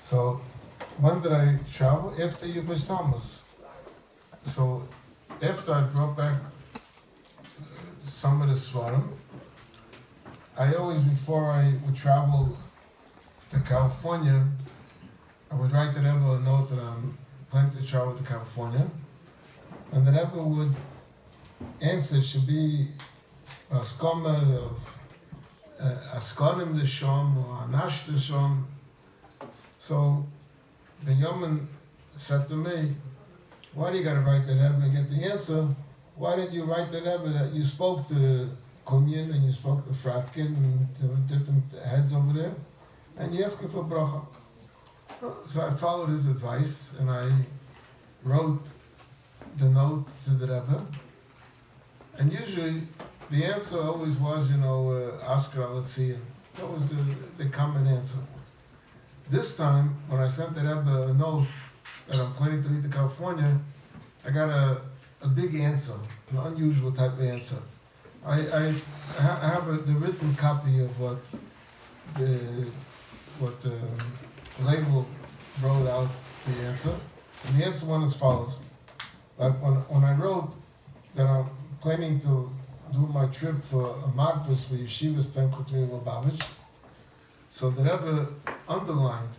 So when did I travel? After Yubis Thomas. So after I brought back some of the Svarim, I always, before I would travel to California, I would write the Rebbe a note that I'm planning to travel to California. And the Rebbe would answer, should be a skoma of Askonim the Shom or Anash the Shom. So the Yeoman said to me, why do you got to write the Rebbe and get the answer? Why didn't you write the Rebbe that you spoke to Kunyan and you spoke to Fratkin and to different heads over there, and you asked him for bracha? So I followed his advice and I wrote the note to the Rebbe. And usually the answer always was, Oscar, let's see. That was the common answer. This time, when I sent the Rebbe a note that I'm planning to leave to California, I got a big answer, an unusual type of answer. I have the written copy of what the label wrote out the answer. And the answer went as follows. Like when I wrote that I'm planning to do my trip for a Magbus for Yeshiva Stenkutin Lubavitch, so the Rebbe underlined,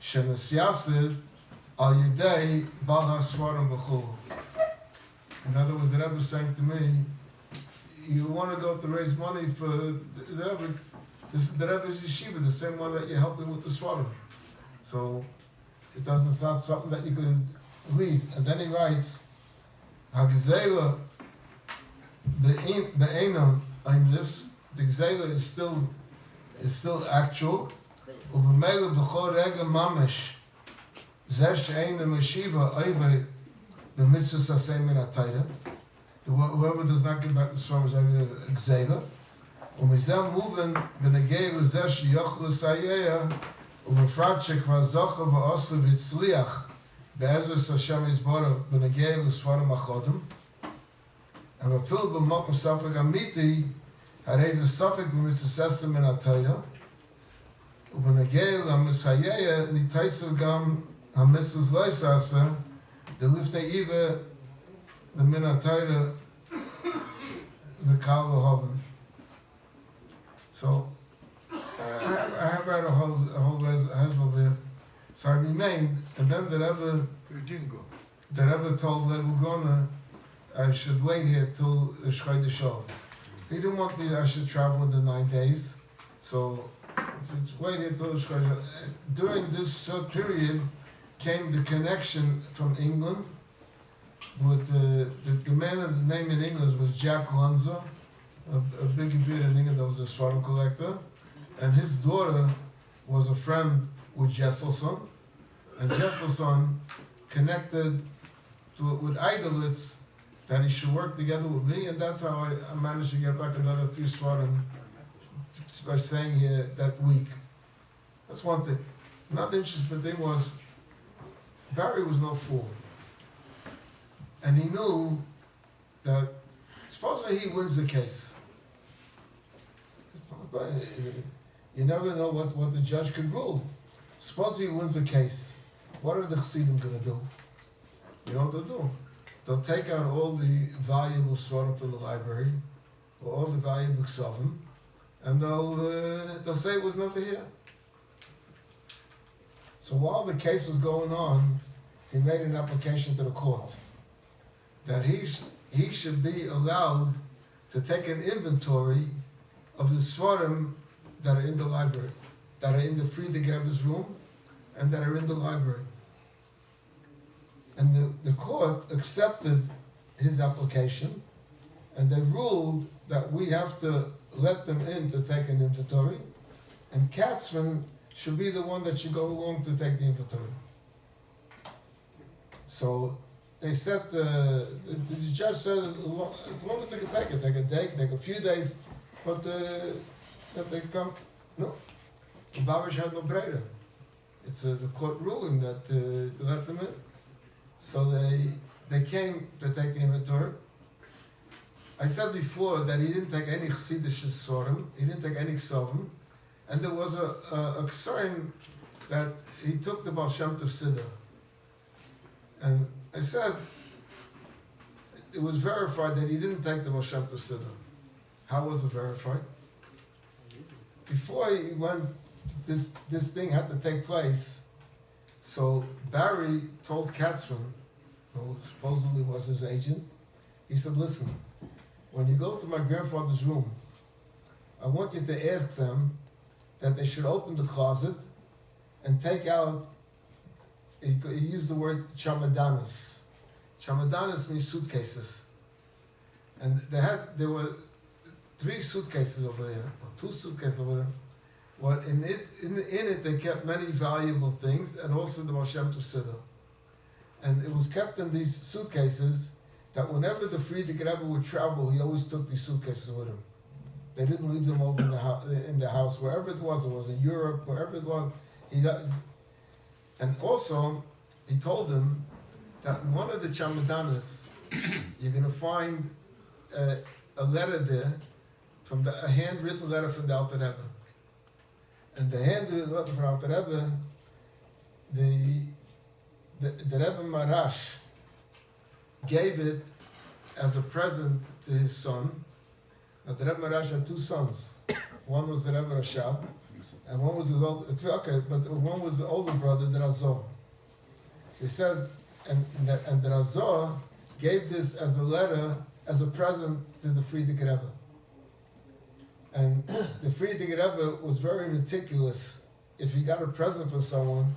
Shenesyasid al Yedei Bal HaSvarim B'chul. In other words, the Rebbe is saying to me, you want to go to raise money for the Rebbe, the Rebbe's Yeshiva, the same one that you're helping with the Svarim. So it's not something that you could leave. And then he writes, Hagzela be'enam, this, the Gzela is still actual. Uvemela b'chol rega mamash, zeh she'ein l'meshiva oivei b'mitzvah saseh min ha'tayra. Whoever does not give back the Svarim is a Gzela. Umizem muven b'negei l'zeh she'yoch l'sayeh, ובפרט שכבר זוכה ועושה והצליח בעזרת השם יזבורך בנגיע לספרים החודם, אבל אפילו במקום ספק אמיתי, הרי זה ספק במצססת מן התורה, ובנגיע למסייע ניתייסו גם המצווה לא יססה, דלפני איבה למן התורה וקל והובן. So, I have read a whole Hezbollah there. So I remained, and then the Rebbe told Lev Ugona I should wait here till the Shchai Shov. He didn't want me, I should travel in the 9 days. So just wait here till the Shchai Shov. During this period came the connection from England with the man of the name in English was Jack Lanza, a big Yiddish in England that was a Svarim collector. And his daughter was a friend with Jesselson, and Jesselson connected with Eidowitz that he should work together with me, and that's how I managed to get back another few Svarim by staying here that week. That's one thing. Another interesting thing was, Barry was no fool. And he knew that, supposedly he wins the case. You never know what the judge could rule. Suppose he wins the case. What are the Chassidim going to do? You know what they'll do? They'll take out all the valuable Svarim from the library, or all the valuable Ksavim, and they'll say it was never here. So while the case was going on, he made an application to the court that he should be allowed to take an inventory of the Svarim that are in the library, that are in the Friedegeber's room, and that are in the library. And the court accepted his application, and they ruled that we have to let them in to take an inventory, and Katzman should be the one that should go along to take the inventory. So they said, the judge said, as long as they can take it, take a day, take a few days, but that they come, no. The Babish had no breda. It's the court ruling that to let them in. So they came to take the inventory. I said before that he didn't take any Chassidish Svarim, he didn't take any Ksavim, and there was a concern that he took the Baal Shem Tov Siddur. And I said, it was verified that he didn't take the Baal Shem Tov Siddur. How was it verified? Before he went, this thing had to take place. So Barry told Katzman, who supposedly was his agent, he said, listen, when you go to my grandfather's room, I want you to ask them that they should open the closet and take out, he used the word chamadanas. Chamadanas means suitcases. And there were 3 suitcases over there, or 2 suitcases over there. Well, in it they kept many valuable things, and also the Baal Shem Tov Siddur. And it was kept in these suitcases that whenever the Frierdiker Rebbe would travel, he always took these suitcases with him. They didn't leave them over in the house, wherever it was in Europe, wherever it was. And also, he told them that in one of the chamadanas, you're going to find a letter there, a handwritten letter from the Alter Rebbe. And the handwritten letter from the Alter Rebbe, the Rebbe Marash gave it as a present to his son. Now the Rebbe Marash had 2 sons. One was the Rebbe Rashab, and one was his one was the older brother, the Razor. So he says, and the Razor gave this as a letter, as a present to the Frierdiker Rebbe. And the Frierdiker Rebbe was very meticulous. If he got a present for someone,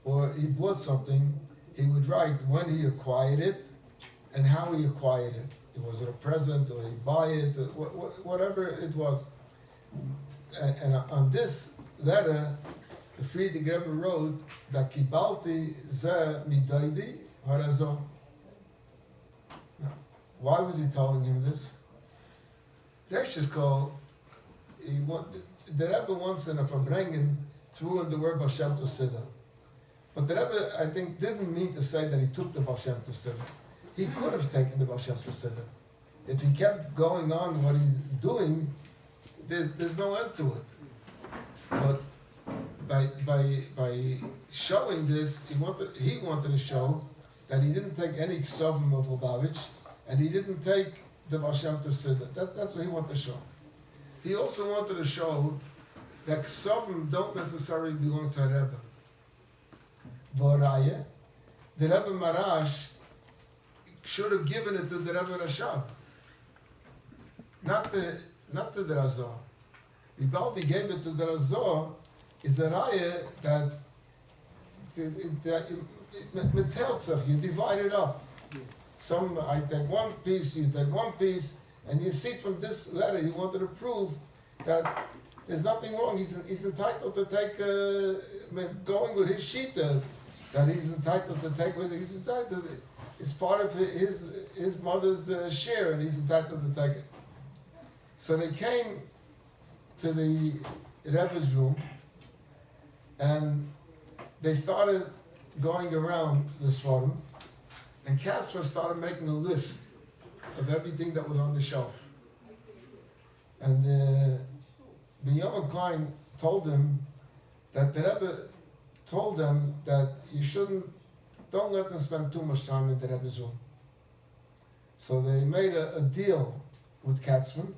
or he bought something, he would write when he acquired it and how he acquired it. Was it a present, or he buy it, or whatever it was. And on this letter, the Frierdiker Rebbe wrote that Kibalti ze midoidi harazo. Why was he telling him this? Resh is called. The Rebbe once in a Fabrengen threw in the word Baal Shem Tov Siddur. But the Rebbe, I think, didn't mean to say that he took the Baal Shem Tov Siddur. He could have taken the Baal Shem Tov Siddur. If he kept going on what he's doing, there's no end to it. But by showing this, he wanted to show that he didn't take any ksavim of Lubavitch, and he didn't take the Baal Shem Tov Siddur. That's what he wanted to show. He also wanted to show that ksavim don't necessarily belong to a Rebbe. V'oraya, the Rebbe Marash should have given it to the Rebbe Rashab, not to the Razor. The Balti gave it to the Razor is a raya that you divide it up. I take one piece, you take one piece, and you see from this letter he wanted to prove that there's nothing wrong. He's entitled to take, going with his shita, that he's entitled to take with it. He's entitled. It's part of his mother's share, and he's entitled to take it. So they came to the Rebbe's room, and they started going around this forum, and Casper started making a list of everything that was on the shelf. And Binyamin Klein told him that the Rebbe told them that don't let them spend too much time in the Rebbe's room. So they made a deal with Katzman.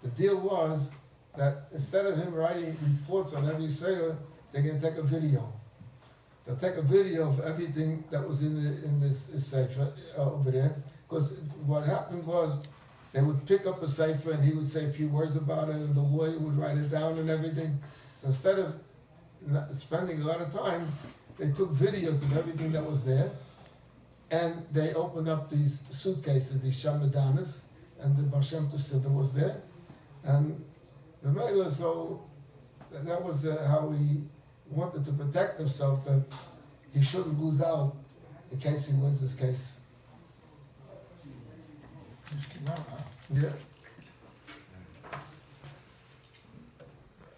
The deal was that instead of him writing reports on every Seder, they're going to take a video. They'll take a video of everything that was in this sefer over there. Because what happened was they would pick up a sefer and he would say a few words about it, and the lawyer would write it down and everything. So instead of spending a lot of time, they took videos of everything that was there, and they opened up these suitcases, these shamadanas, and the Baal Shem Tov Siddur was there. And so that was how he wanted to protect himself, that he shouldn't lose out in case he wins this case. Just came out, huh? Yeah.